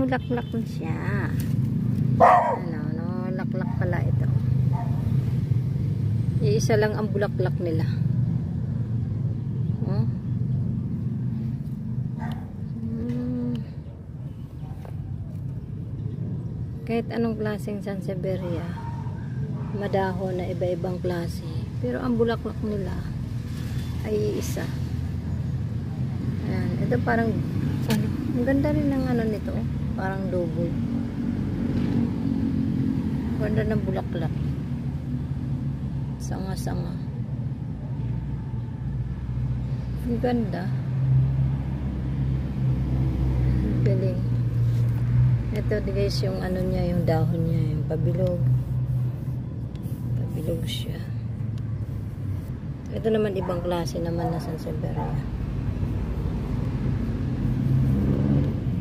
namulaklak na siya. Ano, no, laklak pala ito. Iisa lang ang bulaklak nila. Oh. Kahit anong klaseng Sansevieria, madahon na iba-ibang klase. Pero ang bulaklak nila ay isa. Ayan. Ito parang, ano, ang ganda rin ng ano nito. Parang double. Ganda ng bulaklak. Sanga-sanga. Ang ganda. Galing. Ito guys yung ano niya, yung dahon niya, yung pabilog. Pabilog siya. Ito naman ibang klase naman na Sansevieria.